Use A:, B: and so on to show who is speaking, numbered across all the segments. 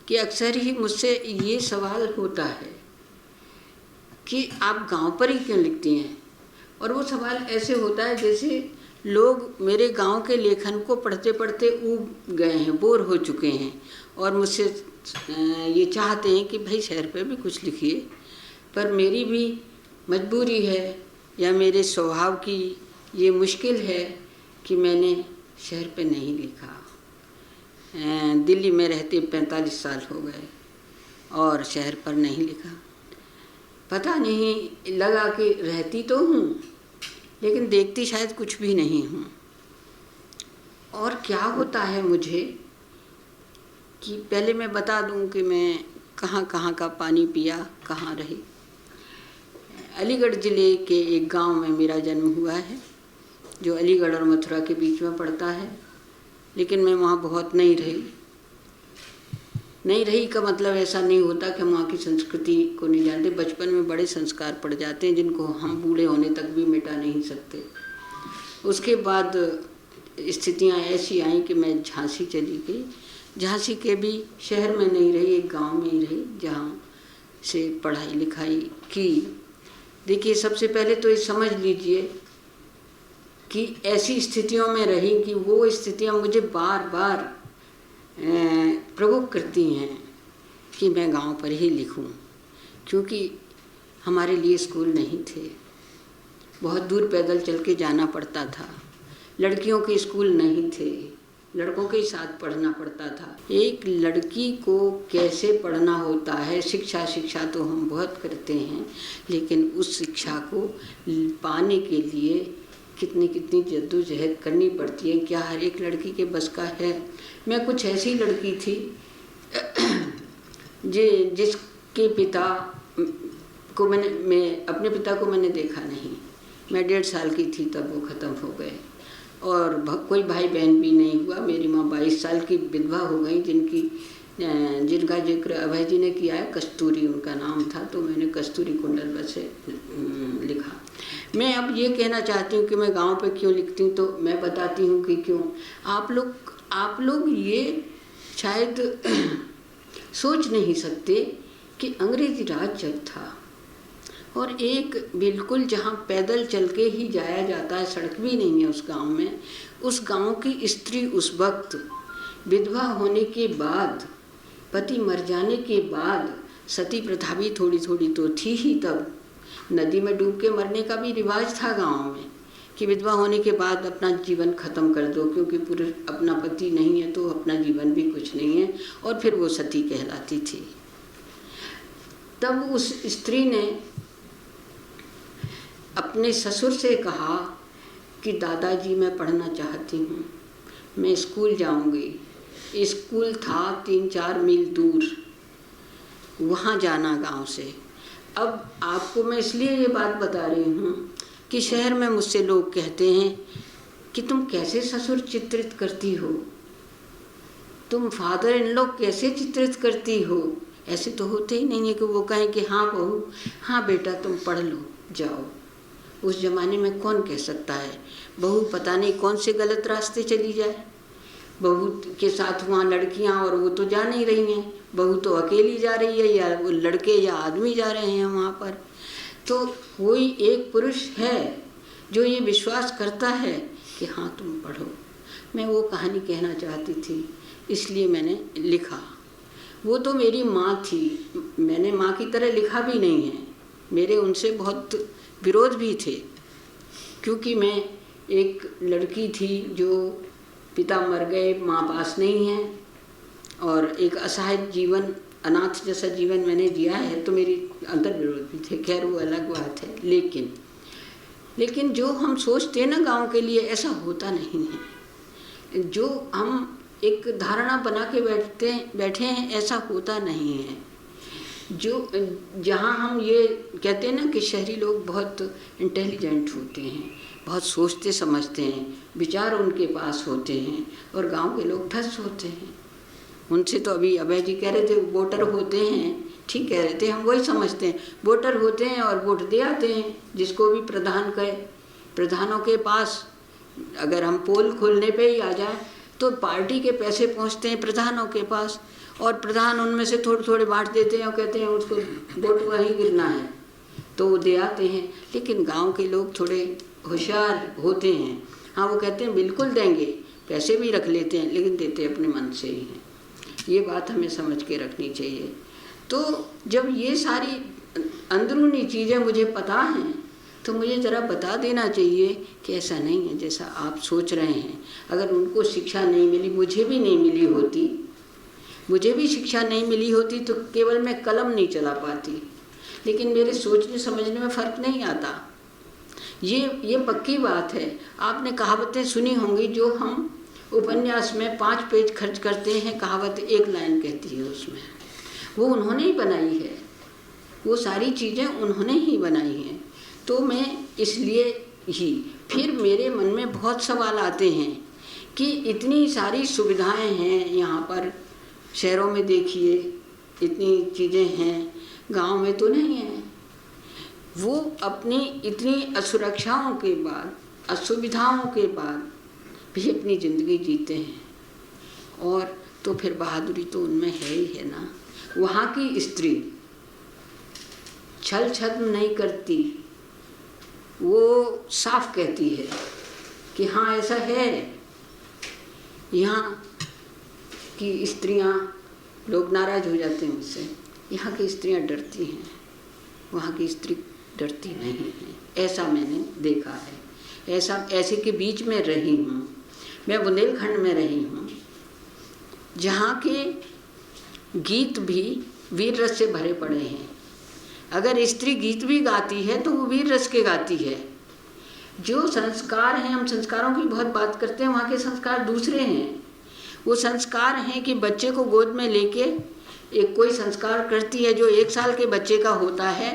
A: कि अक्सर ही मुझसे ये सवाल होता है कि आप गांव पर ही क्यों लिखती हैं। और वो सवाल ऐसे होता है जैसे लोग मेरे गांव के लेखन को पढ़ते पढ़ते ऊब गए हैं, बोर हो चुके हैं और मुझसे ये चाहते हैं कि भाई शहर पे भी कुछ लिखिए। पर मेरी भी मजबूरी है या मेरे स्वभाव की ये मुश्किल है कि मैंने शहर पे नहीं लिखा। दिल्ली में रहते 45 साल हो गए और शहर पर नहीं लिखा। पता नहीं, लगा कि रहती तो हूँ लेकिन देखती शायद कुछ भी नहीं हूँ। और क्या होता है मुझे कि पहले मैं बता दूँ कि मैं कहाँ कहाँ का पानी पिया, कहाँ रही। अलीगढ़ ज़िले के एक गांव में मेरा जन्म हुआ है जो अलीगढ़ और मथुरा के बीच में पड़ता है, लेकिन मैं वहाँ बहुत नहीं रही। नहीं रही का मतलब ऐसा नहीं होता कि हम वहाँ की संस्कृति को नहीं जानते। बचपन में बड़े संस्कार पड़ जाते हैं जिनको हम बूढ़े होने तक भी मिटा नहीं सकते। उसके बाद स्थितियाँ ऐसी आईं कि मैं झांसी चली गई। झांसी के भी शहर में नहीं रही, एक गांव में ही रही जहाँ से पढ़ाई लिखाई की। देखिए, सबसे पहले तो ये समझ लीजिए कि ऐसी स्थितियों में रही कि वो स्थितियाँ मुझे बार बार प्रवोक करती हैं कि मैं गांव पर ही लिखूं, क्योंकि हमारे लिए स्कूल नहीं थे, बहुत दूर पैदल चल के जाना पड़ता था। लड़कियों के स्कूल नहीं थे, लड़कों के साथ पढ़ना पड़ता था। एक लड़की को कैसे पढ़ना होता है, शिक्षा तो हम बहुत करते हैं, लेकिन उस शिक्षा को पाने के लिए कितनी जद्दोजहद करनी पड़ती है, क्या हर एक लड़की के बस का है। मैं कुछ ऐसी लड़की थी जिसके पिता को मैं अपने पिता को मैंने देखा नहीं। मैं 1.5 साल की थी तब वो ख़त्म हो गए और कोई भाई बहन भी नहीं हुआ। मेरी माँ 22 साल की विधवा हो गई, जिनका जिक्र अभय जी ने किया है। कस्तूरी उनका नाम था, तो मैंने कस्तूरी कुंडल से लिखा। मैं अब ये कहना चाहती हूँ कि मैं गांव पे क्यों लिखती हूँ, तो मैं बताती हूँ कि क्यों। आप लोग ये शायद सोच नहीं सकते कि अंग्रेजी राज जब था और एक बिल्कुल जहाँ पैदल चल के ही जाया जाता है, सड़क भी नहीं है उस गांव में, उस गांव की स्त्री उस वक्त विधवा होने के बाद, पति मर जाने के बाद, सती प्रथा भी थोड़ी थोड़ी तो थी ही तब। नदी में डूब के मरने का भी रिवाज था गांव में कि विधवा होने के बाद अपना जीवन खत्म कर दो, क्योंकि पुरुष अपना पति नहीं है तो अपना जीवन भी कुछ नहीं है, और फिर वो सती कहलाती थी। तब उस स्त्री ने अपने ससुर से कहा कि दादाजी मैं पढ़ना चाहती हूँ, मैं स्कूल जाऊँगी। स्कूल था 3-4 मील दूर, वहाँ जाना गांव से। अब आपको मैं इसलिए ये बात बता रही हूँ कि शहर में मुझसे लोग कहते हैं कि तुम कैसे ससुर चित्रित करती हो, तुम फादर इन लॉ कैसे चित्रित करती हो। ऐसे तो होते ही नहीं है कि वो कहें कि हाँ बहू, हाँ बेटा तुम पढ़ लो जाओ। उस ज़माने में कौन कह सकता है। बहू पता नहीं कौन से गलत रास्ते चली जाए, बहू के साथ वहाँ लड़कियाँ, और वो तो जा नहीं रही हैं, बहू तो अकेली जा रही है, या वो लड़के या आदमी जा रहे हैं वहाँ पर। तो कोई एक पुरुष है जो ये विश्वास करता है कि हाँ तुम पढ़ो। मैं वो कहानी कहना चाहती थी, इसलिए मैंने लिखा। वो तो मेरी माँ थी, मैंने माँ की तरह लिखा भी नहीं है, मेरे उनसे बहुत विरोध भी थे, क्योंकि मैं एक लड़की थी जो पिता मर गए, माँ पास नहीं है, और एक असहाय जीवन, अनाथ जैसा जीवन मैंने जिया है, तो मेरी अंतर विरोध भी थे। खैर वो अलग बात है। लेकिन जो हम सोचते हैं ना गांव के लिए, ऐसा होता नहीं है। जो हम एक धारणा बना के बैठे हैं, ऐसा होता नहीं है। जो जहाँ हम ये कहते हैं ना कि शहरी लोग बहुत इंटेलिजेंट होते हैं, बहुत सोचते समझते हैं, विचार उनके पास होते हैं, और गांव के लोग ठस होते हैं। उनसे तो अभी अभय जी कह रहे थे वोटर होते हैं, ठीक कह रहे थे, हम वही समझते हैं। वोटर होते हैं और वोट दे आते हैं, जिसको भी प्रधान कहे। प्रधानों के पास अगर हम पोल खोलने पे ही आ जाए तो पार्टी के पैसे पहुंचते हैं प्रधानों के पास, और प्रधान उनमें से थोड़े थोड़े बांट देते हैं और कहते हैं उसको वोट वहीं गिरना है, तो वो दे आते हैं। लेकिन गांव के लोग थोड़े होशियार होते हैं, हाँ वो कहते हैं बिल्कुल देंगे, पैसे भी रख लेते हैं लेकिन देते अपने मन से ही हैं। ये बात हमें समझ के रखनी चाहिए। तो जब ये सारी अंदरूनी चीज़ें मुझे पता हैं तो मुझे ज़रा बता देना चाहिए कि ऐसा नहीं है जैसा आप सोच रहे हैं। अगर उनको शिक्षा नहीं मिली, मुझे भी नहीं मिली होती, मुझे भी शिक्षा नहीं मिली होती तो केवल मैं कलम नहीं चला पाती, लेकिन मेरे सोचने समझने में फ़र्क नहीं आता। ये पक्की बात है। आपने कहावतें सुनी होंगी, जो हम उपन्यास में 5 पेज खर्च करते हैं, कहावत 1 लाइन कहती है उसमें, वो उन्होंने ही बनाई है, वो सारी चीज़ें उन्होंने ही बनाई हैं। तो मैं इसलिए ही फिर मेरे मन में बहुत सवाल आते हैं कि इतनी सारी सुविधाएं हैं यहाँ पर, शहरों में देखिए इतनी चीज़ें हैं, गांव में तो नहीं है। वो अपनी इतनी असुरक्षाओं के बाद, असुविधाओं के बाद भी अपनी ज़िंदगी जीते हैं, और तो फिर बहादुरी तो उनमें है ही है ना। वहाँ की स्त्री छल छद्म नहीं करती, वो साफ कहती है कि हाँ ऐसा है। यहाँ की स्त्रियाँ, लोग नाराज़ हो जाते हैं मुझसे, यहाँ की स्त्रियाँ डरती हैं, वहाँ की स्त्री डरती नहीं है। ऐसा मैंने देखा है, ऐसे के बीच में रही हूँ। मैं बुंदेलखंड में रही हूँ, जहाँ के गीत भी वीर रस से भरे पड़े हैं। अगर स्त्री गीत भी गाती है तो वो वीर रस के गाती है। जो संस्कार हैं, हम संस्कारों की बहुत बात करते हैं, वहाँ के संस्कार दूसरे हैं। वो संस्कार हैं कि बच्चे को गोद में लेके एक कोई संस्कार करती है जो 1 साल के बच्चे का होता है,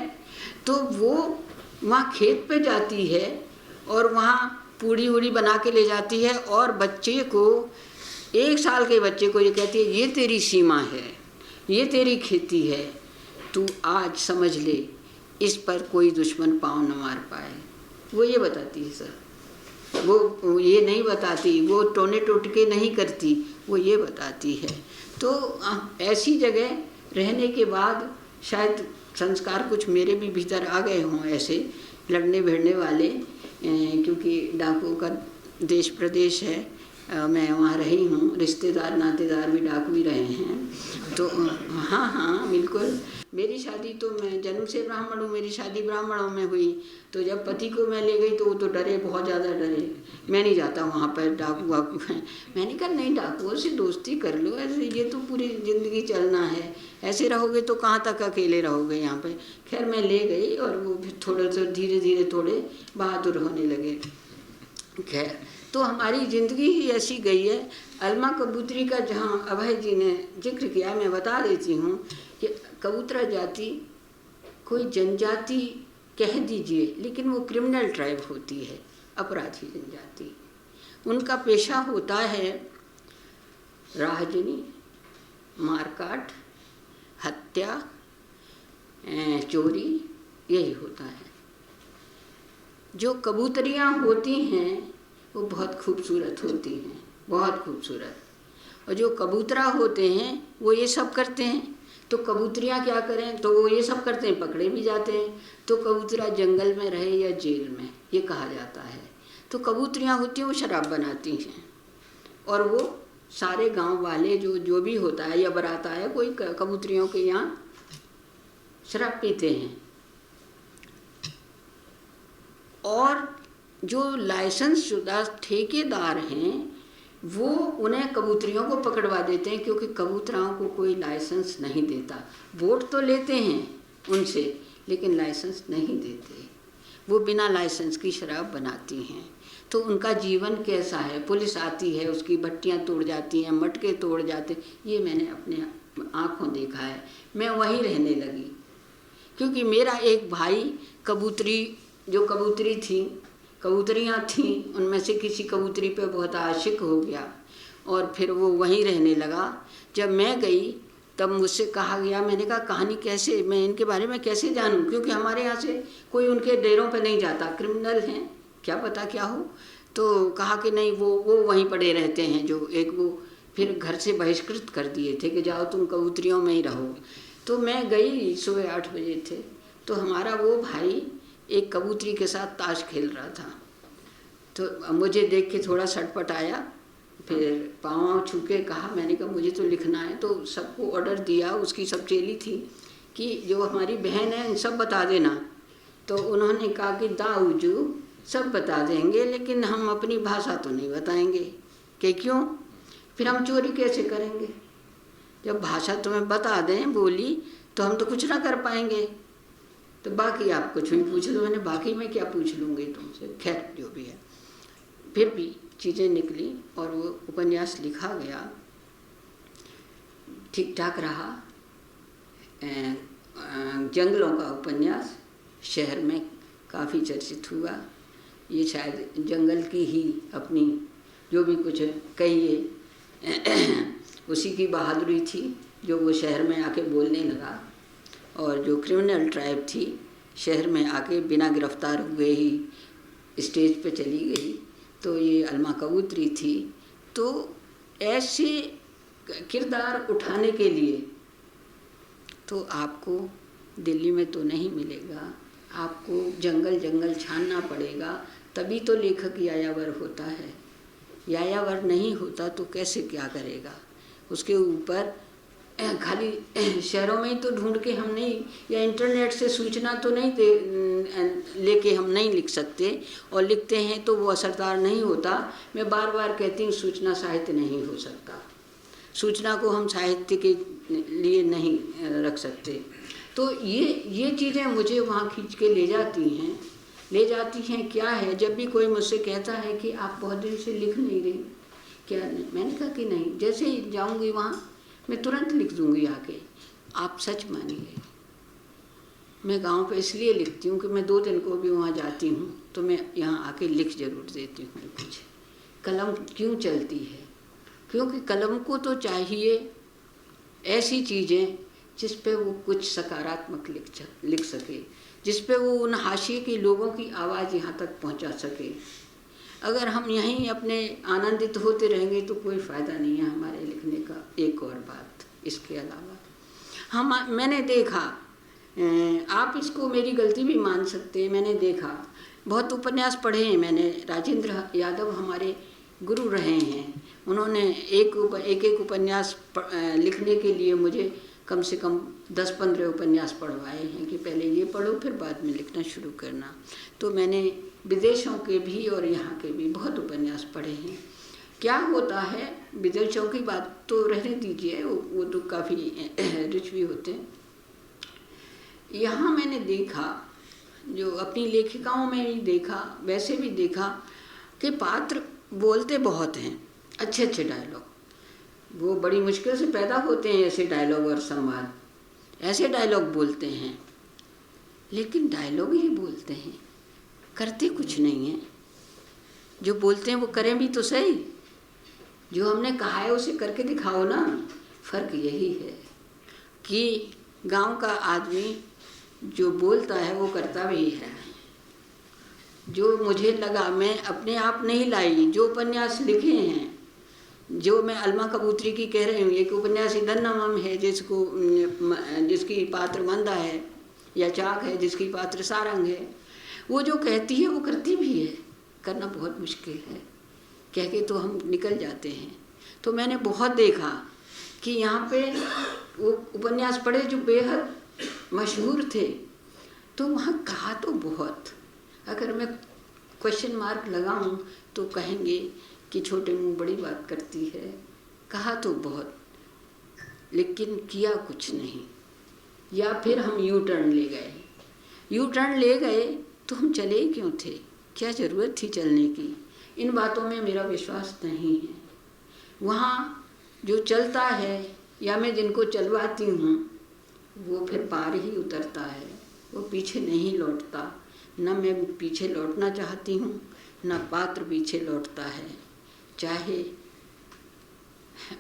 A: तो वो वहाँ खेत पे जाती है और वहाँ पूड़ी उड़ी बना के ले जाती है, और बच्चे को, 1 साल के बच्चे को ये कहती है ये तेरी सीमा है, ये तेरी खेती है, तू आज समझ ले, इस पर कोई दुश्मन पाँव न मार पाए। वो ये बताती है सर, वो ये नहीं बताती, वो टोने टोटके नहीं करती, वो ये बताती है। तो ऐसी जगह रहने के बाद शायद संस्कार कुछ मेरे भी भीतर आ गए हों, ऐसे लड़ने भिड़ने वाले, क्योंकि डाकुओं का देश प्रदेश है, मैं वहाँ रही हूँ, रिश्तेदार नातेदार भी डाकू ही रहे हैं। तो हाँ बिल्कुल। मेरी शादी तो, मैं जन्म से ब्राह्मण हूँ, मेरी शादी ब्राह्मणों में हुई, तो जब पति को मैं ले गई तो वो तो डरे, बहुत ज़्यादा डरे, मैं नहीं जाता वहाँ पर डाकू वाकू हैं। मैंने कहा नहीं, डाकुओं से दोस्ती कर लो, ऐसे ये तो पूरी ज़िंदगी चलना है, ऐसे रहोगे तो कहाँ तक अकेले रहोगे यहाँ पे। खैर मैं ले गई और वो फिर थोड़ा सा धीरे धीरे थोड़े बहादुर होने लगे। खैर तो हमारी ज़िंदगी ही ऐसी गई है। अलमा कबूतरी का जहाँ अभय जी ने जिक्र किया, मैं बता देती हूँ कि कबूतरा जाति कोई जनजाति कह दीजिए, लेकिन वो क्रिमिनल ट्राइब होती है, अपराधी जनजाति। उनका पेशा होता है राहजनी, मारकाट, हत्या, चोरी, यही होता है। जो कबूतरियाँ होती हैं वो बहुत खूबसूरत होती हैं, बहुत खूबसूरत, और जो कबूतरा होते हैं वो ये सब करते हैं। तो कबूतरियाँ क्या करें, तो वो ये सब करते हैं, पकड़े भी जाते हैं। तो कबूतरा जंगल में रहे या जेल में, ये कहा जाता है। तो कबूतरियाँ होती हैं वो शराब बनाती हैं, और वो सारे गांव वाले जो भी होता है या बारात आया कोई, कबूतरियों के यहाँ शराब पीते हैं। और जो लाइसेंस शुदा ठेकेदार हैं वो उन्हें कबूतरियों को पकड़वा देते हैं, क्योंकि कबूतराओं को कोई लाइसेंस नहीं देता। वोट तो लेते हैं उनसे, लेकिन लाइसेंस नहीं देते। वो बिना लाइसेंस की शराब बनाती हैं। तो उनका जीवन कैसा है, पुलिस आती है, उसकी भट्टियाँ तोड़ जाती हैं, मटके तोड़ जाते, ये मैंने अपने आँखों देखा है। मैं वहीं रहने लगी, क्योंकि मेरा एक भाई कबूतरियाँ थीं, उनमें से किसी कबूतरी पे बहुत आशिक हो गया, और फिर वो वहीं रहने लगा। जब मैं गई तब मुझसे कहा गया, मैंने कहा कहानी कैसे, मैं इनके बारे में कैसे जानूं, क्योंकि हमारे यहाँ से कोई उनके डेरों पे नहीं जाता, क्रिमिनल हैं, क्या पता क्या हो। तो कहा कि नहीं, वो वहीं पड़े रहते हैं, जो एक वो फिर घर से बहिष्कृत कर दिए थे कि जाओ तुम कबूतरियों में ही रहो। तो मैं गई, सुबह 8 बजे थे, तो हमारा वो भाई एक कबूतरी के साथ ताश खेल रहा था। तो मुझे देख के थोड़ा सटपट आया, फिर पाँव छू के कहा, मैंने कहा मुझे तो लिखना है। तो सबको ऑर्डर दिया, उसकी सब चेली थी कि जो हमारी बहन है सब बता देना। तो उन्होंने कहा कि दाऊजू सब बता देंगे, लेकिन हम अपनी भाषा तो नहीं बताएंगे। कि क्यों? फिर हम चोरी कैसे करेंगे? जब भाषा तुम्हें बता दें बोली तो हम तो कुछ ना कर पाएंगे। तो बाकी आप कुछ भी पूछ लो। मैंने बाकी मैं क्या पूछ लूँगी तुमसे, खैर जो भी है। फिर भी चीज़ें निकली और वो उपन्यास लिखा गया, ठीक ठाक रहा। जंगलों का उपन्यास शहर में काफ़ी चर्चित हुआ। ये शायद जंगल की ही अपनी जो भी कुछ कहिए उसी की बहादुरी थी जो वो शहर में आके बोलने लगा। और जो क्रिमिनल ट्राइब थी शहर में आके बिना गिरफ्तार हुए ही स्टेज पे चली गई, तो ये अलमा कबूतरी थी। तो ऐसे किरदार उठाने के लिए तो आपको दिल्ली में तो नहीं मिलेगा, आपको जंगल जंगल छानना पड़ेगा, तभी तो लेखक यायावर होता है। यायावर नहीं होता तो कैसे क्या करेगा? उसके ऊपर खाली शहरों में ही तो ढूंढ के हम नहीं, या इंटरनेट से सूचना तो नहीं लेके हम नहीं लिख सकते, और लिखते हैं तो वो असरदार नहीं होता। मैं बार बार कहती हूँ सूचना साहित्य नहीं हो सकता, सूचना को हम साहित्य के लिए नहीं रख सकते। तो ये चीज़ें मुझे वहाँ खींच के ले जाती हैं। क्या है, जब भी कोई मुझसे कहता है कि आप बहुत दिन से लिख नहीं रही, क्या नहीं? मैंने कहा कि नहीं, जैसे ही जाऊँगी वहाँ मैं तुरंत लिख दूँगी आके। आप सच मानिए, मैं गांव पे इसलिए लिखती हूँ कि मैं 2 दिन को भी वहाँ जाती हूँ तो मैं यहाँ आके लिख जरूर देती हूँ कुछ। कलम क्यों चलती है? क्योंकि कलम को तो चाहिए ऐसी चीज़ें जिस पे वो कुछ सकारात्मक लिख सके, जिस पे वो उन हाशिए के लोगों की आवाज़ यहाँ तक पहुँचा सके। अगर हम यहीं अपने आनंदित होते रहेंगे तो कोई फ़ायदा नहीं है हमारे लिखने का। एक और बात इसके अलावा मैंने देखा, आप इसको मेरी गलती भी मान सकते हैं, मैंने देखा बहुत उपन्यास पढ़े हैं मैंने। राजेंद्र यादव हमारे गुरु रहे हैं, उन्होंने एक उपन्यास लिखने के लिए मुझे कम से कम 10-15 उपन्यास पढ़वाए हैं कि पहले ये पढ़ो फिर बाद में लिखना शुरू करना। तो मैंने विदेशों के भी और यहाँ के भी बहुत उपन्यास पढ़े हैं। क्या होता है, विदेशों की बात तो रहने दीजिए, वो तो काफ़ी रिच भी होते हैं। यहाँ मैंने देखा, जो अपनी लेखिकाओं में भी देखा, वैसे भी देखा कि पात्र बोलते बहुत हैं, अच्छे अच्छे डायलॉग, वो बड़ी मुश्किल से पैदा होते हैं ऐसे डायलॉग और संवाद, ऐसे डायलॉग बोलते हैं, लेकिन डायलॉग ही बोलते हैं, करते कुछ नहीं है। जो बोलते हैं वो करें भी तो सही, जो हमने कहा है उसे करके दिखाओ ना। फ़र्क यही है कि गांव का आदमी जो बोलता है वो करता भी है। जो मुझे लगा, मैं अपने आप नहीं लाई, जो उपन्यास लिखे हैं, जो मैं अलमा कबूतरी की कह रही हूँ, एक उपन्यास दन्नामम है जिसकी पात्र मंदा है, या चाक है जिसकी पात्र सारंग है। वो जो कहती है वो करती भी है, करना बहुत मुश्किल है, कह के तो हम निकल जाते हैं। तो मैंने बहुत देखा कि यहाँ पे वो उपन्यास पढ़े जो बेहद मशहूर थे, तो वहाँ कहा तो बहुत, अगर मैं क्वेश्चन मार्क लगाऊं तो कहेंगे कि छोटे मुंह बड़ी बात करती है। कहा तो बहुत, लेकिन किया कुछ नहीं। या फिर हम यू टर्न ले गए तो हम चले ही क्यों थे? क्या ज़रूरत थी चलने की? इन बातों में मेरा विश्वास नहीं है। वहाँ जो चलता है या मैं जिनको चलवाती हूँ वो फिर पार ही उतरता है, वो पीछे नहीं लौटता। न मैं पीछे लौटना चाहती हूँ, न पात्र पीछे लौटता है। चाहे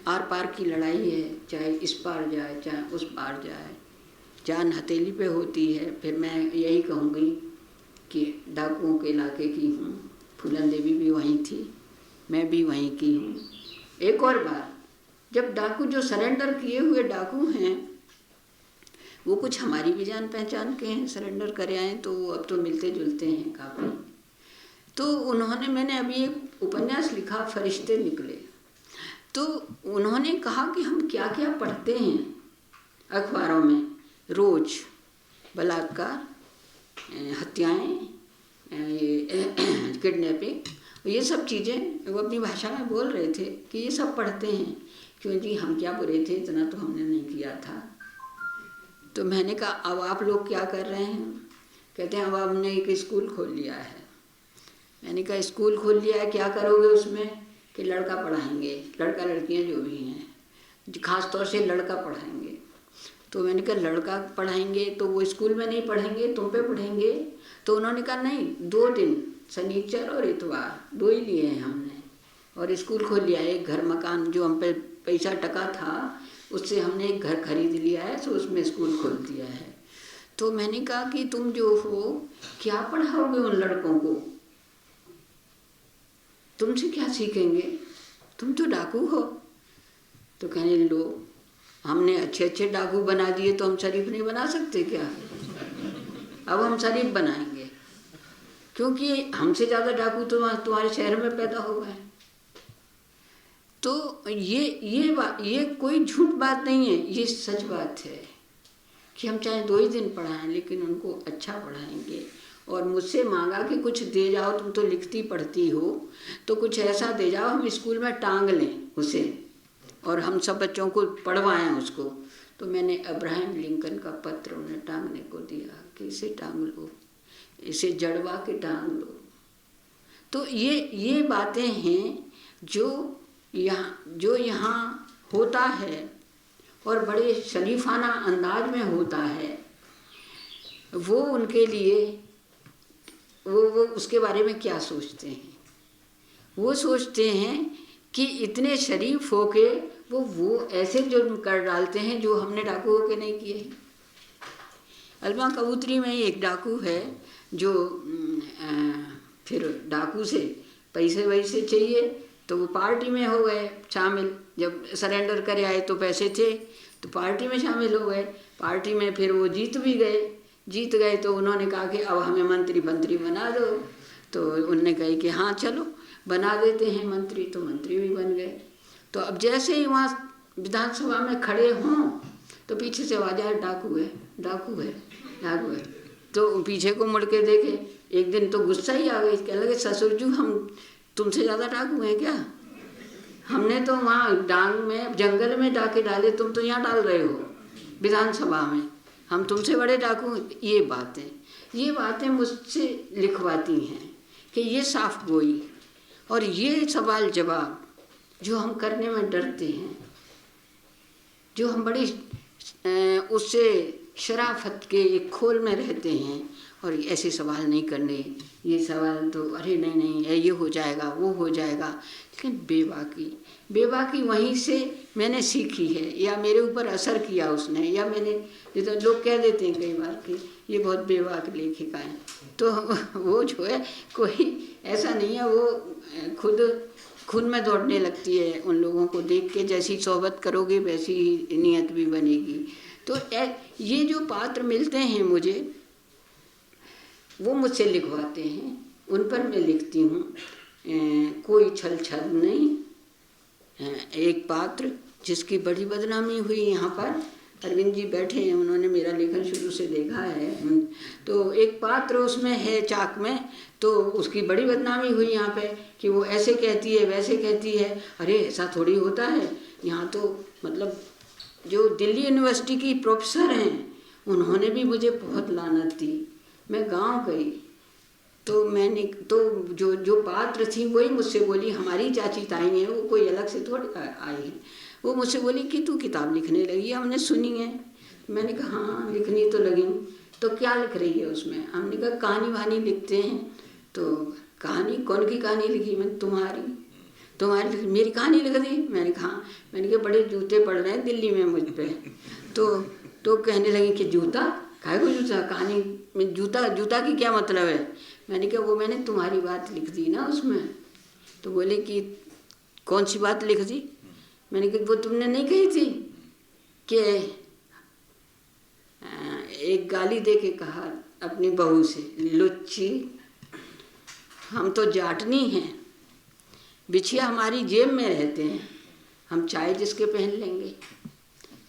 A: आर पार की लड़ाई है, चाहे इस पार जाए चाहे उस पार जाए, जान हथेली पे होती है। फिर मैं यही कहूँगी कि डाकुओं के इलाके की हूँ, फूलन देवी भी वहीं थी, मैं भी वहीं की हूँ। एक और बार जब डाकू जो सरेंडर किए हुए डाकू हैं वो कुछ हमारी भी जान पहचान के हैं, सरेंडर करे आए तो अब तो मिलते जुलते हैं काफ़ी। तो उन्होंने, मैंने अभी एक उपन्यास लिखा फरिश्ते निकले, तो उन्होंने कहा कि हम क्या क्या पढ़ते हैं अखबारों में रोज़, बलात्कार, हत्याएं, किडनैपिंग, ये सब चीज़ें वो अपनी भाषा में बोल रहे थे कि ये सब पढ़ते हैं। क्यों जी, हम क्या बुरे थे, इतना तो हमने नहीं किया था। तो मैंने कहा अब आप लोग क्या कर रहे हैं? कहते हैं अब हमने एक स्कूल खोल लिया है। मैंने कहा स्कूल खोल लिया है, क्या करोगे उसमें? कि लड़का पढ़ाएंगे, लड़का लड़कियां जो भी हैं, ख़ास तौर से लड़का पढ़ाएंगे। तो मैंने कहा लड़का पढ़ाएंगे तो वो स्कूल में नहीं पढ़ेंगे, तुम पे पढ़ेंगे? तो उन्होंने कहा नहीं, 2 दिन, शनिचर और इतवार, 2 ही लिए हैं हमने, और स्कूल खोल लिया है। एक घर मकान जो हम पे पैसा टका था उससे हमने एक घर खरीद लिया है, तो उसमें स्कूल खोल दिया है। तो मैंने कहा कि तुम जो हो क्या पढ़ाओगे उन लड़कों को, तुमसे क्या सीखेंगे, तुम तो डाकू हो। तो कहने लो हमने अच्छे अच्छे डाकू बना दिए तो हम शरीफ नहीं बना सकते क्या? अब हम शरीफ बनाएंगे, क्योंकि हमसे ज़्यादा डाकू तो तुम्हारे शहर में पैदा हो गए। तो ये कोई झूठ बात नहीं है, ये सच बात है कि हम चाहे 2 ही दिन पढ़ाएं लेकिन उनको अच्छा पढ़ाएंगे। और मुझसे मांगा कि कुछ दे जाओ, तुम तो लिखती पढ़ती हो तो कुछ ऐसा दे जाओ हम स्कूल में टांग लें उसे और हम सब बच्चों को पढ़वाएं उसको। तो मैंने अब्राहम लिंकन का पत्र उन्हें टांगने को दिया कि इसे टांग लो, इसे जड़वा के टांग लो। तो ये बातें हैं जो यहाँ होता है और बड़े शरीफाना अंदाज में होता है। वो उनके लिए वो उसके बारे में क्या सोचते हैं? वो सोचते हैं कि इतने शरीफ होके वो ऐसे जुर्म कर डालते हैं जो हमने डाकू होके नहीं किए। अलमा कबूतरी में ही एक डाकू है जो फिर डाकू से पैसे वैसे चाहिए तो वो पार्टी में हो गए शामिल। जब सरेंडर करे आए तो पैसे थे तो पार्टी में शामिल हो गए। पार्टी में फिर वो जीत गए तो उन्होंने कहा कि अब हमें मंत्री बना दो। तो उनने कही कि हाँ चलो बना देते हैं मंत्री, तो मंत्री भी बन गए। तो अब जैसे ही वहाँ विधानसभा में खड़े हों तो पीछे से आवाज आए डाकू है, डाकू है, डाकू है। तो पीछे को मुड़ के देखे, एक दिन तो गुस्सा ही आ गई, कह लगे ससुर जी हम तुमसे ज़्यादा डाकू हैं क्या? हमने तो वहाँ डांग में जंगल में डाके डाले, तुम तो यहाँ डाल रहे हो विधानसभा में, हम तुमसे बड़े डाकू। ये बातें मुझसे लिखवाती हैं कि ये साफ गोई और ये सवाल जवाब जो हम करने में डरते हैं, जो हम बड़ी उससे शराफत के एक खोल में रहते हैं और ऐसे सवाल नहीं करने, ये सवाल तो अरे नहीं ये हो जाएगा वो हो जाएगा। लेकिन बेबाकी वहीं से मैंने सीखी है या मेरे ऊपर असर किया उसने, या मैंने जैसे लोग कह देते हैं कई बार कि ये बहुत बेबाक लेखिका है, तो वो जो है कोई ऐसा नहीं है, वो खुद में दौड़ने लगती है उन लोगों को देख के। जैसी सोहबत करोगे वैसी ही नीयत भी बनेगी। तो ये जो पात्र मिलते हैं मुझे, वो मुझसे लिखवाते हैं, उन पर मैं लिखती हूँ। कोई छल नहीं। एक पात्र जिसकी बड़ी बदनामी हुई यहाँ पर, अरविंद जी बैठे हैं, उन्होंने मेरा लेखन शुरू से देखा है। तो एक पात्र उसमें है चाक में, तो उसकी बड़ी बदनामी हुई यहाँ पे कि वो ऐसे कहती है वैसे कहती है। अरे ऐसा थोड़ी होता है, यहाँ तो मतलब जो दिल्ली यूनिवर्सिटी की प्रोफेसर हैं उन्होंने भी मुझे बहुत लानत दी। मैं गांव गई तो मैंने तो जो पात्र थी वही मुझसे बोली, हमारी चाची ताई है, वो कोई अलग से थोड़ी आई है। वो मुझसे बोली कि तू किताब लिखने लगी है, हमने सुनी है। मैंने कहा हाँ लिखनी तो लगी हूँ। तो क्या लिख रही है उसमें? हमने कहा कहानी वहानी लिखते हैं। तो कहानी? कौन की कहानी लिखी? मैं तुम्हारी मेरी कहानी लिख दी? मैंने कहा बड़े जूते पड़ रहे हैं दिल्ली में मुझ पे। तो कहने लगी कि जूता काहे को जूता, कहानी में जूता की क्या मतलब है? मैंने कहा वो मैंने तुम्हारी बात लिख दी ना उसमें। तो बोले कि कौन सी बात लिख दी? मैंने कहा वो तुमने नहीं कही थी कि एक गाली दे के कहा अपनी बहू से, लुच्ची हम तो जाटनी हैं, बिछिया हमारी जेब में रहते हैं, हम चाय जिसके पहन लेंगे।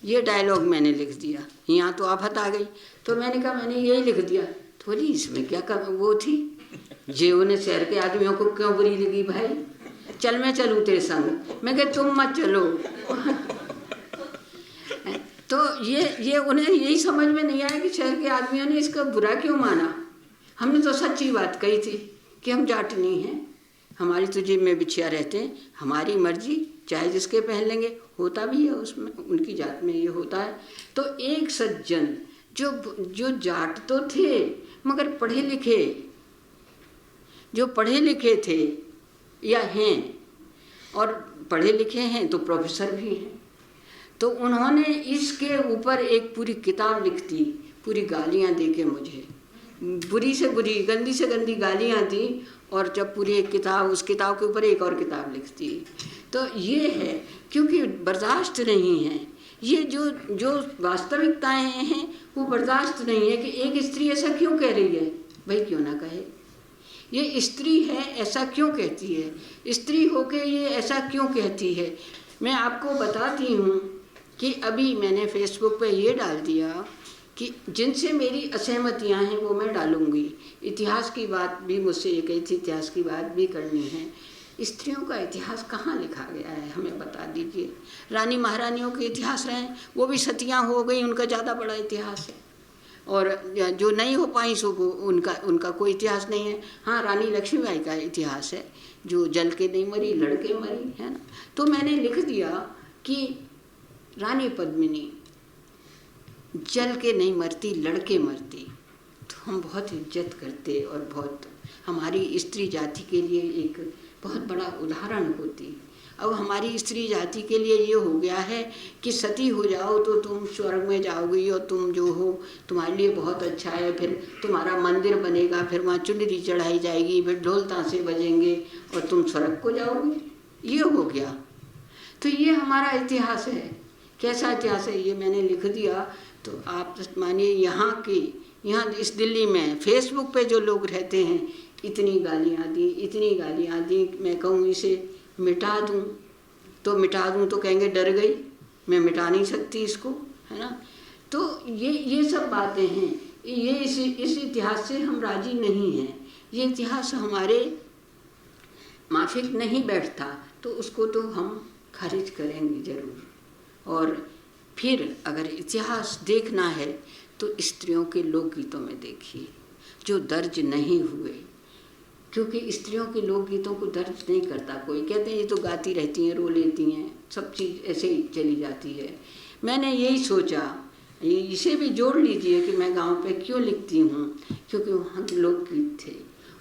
A: ये डायलॉग मैंने लिख दिया। यहाँ तो आफत आ गई। तो मैंने कहा मैंने यही लिख दिया, थोड़ी इसमें क्या कर वो थी। जेऊ ने शहर के आदमियों को क्यों बुरी लगी भाई, चल मैं चलूँ तेरे संग। मैं कह तुम मत चलो। तो ये उन्हें यही समझ में नहीं आया कि शहर के आदमियों ने इसका बुरा क्यों माना। हमने तो सच्ची बात कही थी कि हम जाटनी हैं, हमारी तो जेब में बिछिया रहते हैं, हमारी मर्जी चाहे जिसके पहन लेंगे। होता भी है उसमें, उनकी जात में ये होता है। तो एक सज्जन जो जाट तो थे मगर पढ़े लिखे, जो पढ़े लिखे थे या हैं, और पढ़े लिखे हैं तो प्रोफेसर भी हैं, तो उन्होंने इसके ऊपर एक पूरी किताब लिख दी, पूरी गालियाँ दे के मुझे, बुरी से बुरी गंदी से गंदी गालियाँ दी। और जब पूरी एक किताब, उस किताब के ऊपर एक और किताब लिख दी। तो ये है क्योंकि बर्दाश्त नहीं है, ये जो वास्तविकताएं हैं वो बर्दाश्त नहीं है कि एक स्त्री ऐसा क्यों कह रही है। भाई क्यों ना कहे, ये स्त्री है ऐसा क्यों कहती है, स्त्री होके ये ऐसा क्यों कहती है। मैं आपको बताती हूँ कि अभी मैंने फेसबुक पे ये डाल दिया कि जिनसे मेरी असहमतियाँ हैं वो मैं डालूँगी। इतिहास की बात भी मुझसे ये कही थी, इतिहास की बात भी करनी है। स्त्रियों का इतिहास कहाँ लिखा गया है हमें बता दीजिए। रानी महारानियों के इतिहास रहे, वो भी सतियाँ हो गई, उनका ज़्यादा बड़ा इतिहास है। और जो नहीं हो पाई सो उनका कोई इतिहास नहीं है। हाँ, रानी लक्ष्मीबाई का इतिहास है, जो जल के नहीं मरी, लड़के मरी, है ना। तो मैंने लिख दिया कि रानी पद्मिनी जल के नहीं मरती, लड़के मरती। तो हम बहुत इज्जत करते और बहुत हमारी स्त्री जाति के लिए एक बहुत बड़ा उदाहरण होती। अब हमारी स्त्री जाति के लिए ये हो गया है कि सती हो जाओ तो तुम स्वर्ग में जाओगी और तुम जो हो तुम्हारे लिए बहुत अच्छा है, फिर तुम्हारा मंदिर बनेगा, फिर वहाँ चुनरी चढ़ाई जाएगी, फिर ढोल ताशे बजेंगे और तुम स्वर्ग को जाओगे। ये हो गया। तो ये हमारा इतिहास है। कैसा इतिहास है ये मैंने लिख दिया। तो आप मानिए यहाँ इस दिल्ली में फेसबुक पे जो लोग रहते हैं, इतनी गालियाँ दी। मैं कहूँ इसे मिटा दूँ तो कहेंगे डर गई, मैं मिटा नहीं सकती इसको, है ना। तो ये सब बातें हैं। ये इस इतिहास से हम राजी नहीं हैं। ये इतिहास हमारे माफिक नहीं बैठता, तो उसको तो हम खारिज करेंगे ज़रूर। और फिर अगर इतिहास देखना है तो स्त्रियों के लोकगीतों में देखिए जो दर्ज नहीं हुए, क्योंकि स्त्रियों के लोकगीतों को दर्ज नहीं करता कोई। कहते हैं ये तो गाती रहती हैं, रो लेती हैं, सब चीज़ ऐसे ही चली जाती है। मैंने यही सोचा, इसे भी जोड़ लीजिए कि मैं गांव पे क्यों लिखती हूँ, क्योंकि वहाँ के लोकगीत थे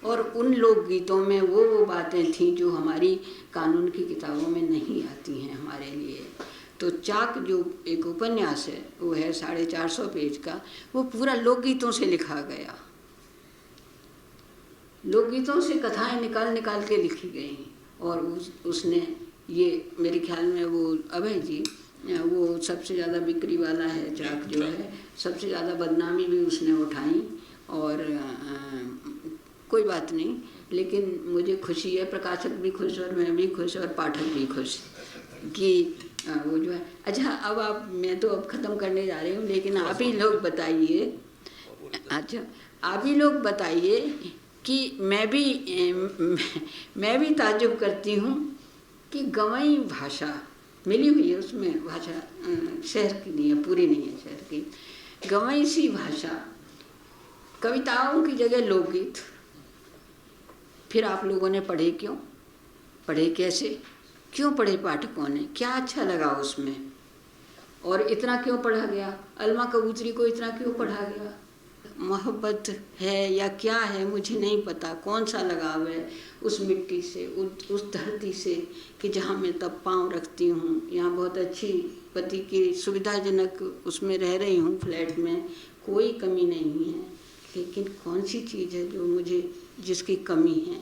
A: और उन लोकगीतों में वो बातें थीं जो हमारी कानून की किताबों में नहीं आती हैं हमारे लिए। तो चाक जो एक उपन्यास है वो है 450 पेज का, वो पूरा लोकगीतों से लिखा गया। लोकगीतों से कथाएं निकाल के लिखी गई। और उसने ये मेरे ख्याल में वो अभय जी, वो सबसे ज़्यादा बिक्री वाला है चाक जो है, सबसे ज़्यादा बदनामी भी उसने उठाई। और कोई बात नहीं, लेकिन मुझे खुशी है, प्रकाशक भी खुश और मैं भी खुश और पाठक भी खुश कि वो जो है। अच्छा, अब मैं तो अब ख़त्म करने जा रही हूँ, लेकिन आप ही लोग बताइए। अच्छा, आप ही लोग बताइए कि मैं भी ताज्जुब करती हूँ कि गंवई भाषा मिली हुई है, उसमें भाषा शहर की नहीं है, पूरी नहीं है शहर की, गंवई सी भाषा, कविताओं की जगह लोकगीत। फिर आप लोगों ने पढ़े क्यों, पढ़े कैसे, क्यों पढ़े पाठकों ने, क्या अच्छा लगा उसमें और इतना क्यों पढ़ा गया। अलमा कबूतरी को इतना क्यों पढ़ा गया। मोहब्बत है या क्या है मुझे नहीं पता, कौन सा लगाव है उस मिट्टी से, उस धरती से कि जहाँ मैं तब पाँव रखती हूँ। यहाँ बहुत अच्छी पति की सुविधाजनक उसमें रह रही हूँ, फ्लैट में, कोई कमी नहीं है। लेकिन कौन सी चीज़ है जो मुझे जिसकी कमी है।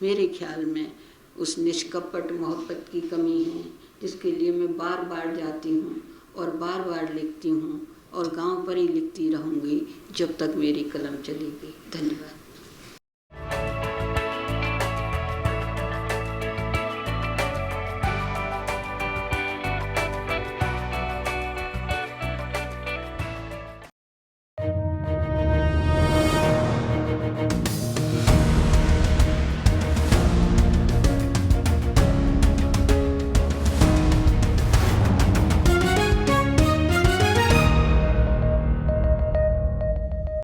A: मेरे ख्याल में उस निष्कपट मोहब्बत की कमी है जिसके लिए मैं बार बार जाती हूँ और बार बार लिखती हूँ और गांव पर ही लिखती रहूँगी जब तक मेरी कलम चलेगी। धन्यवाद।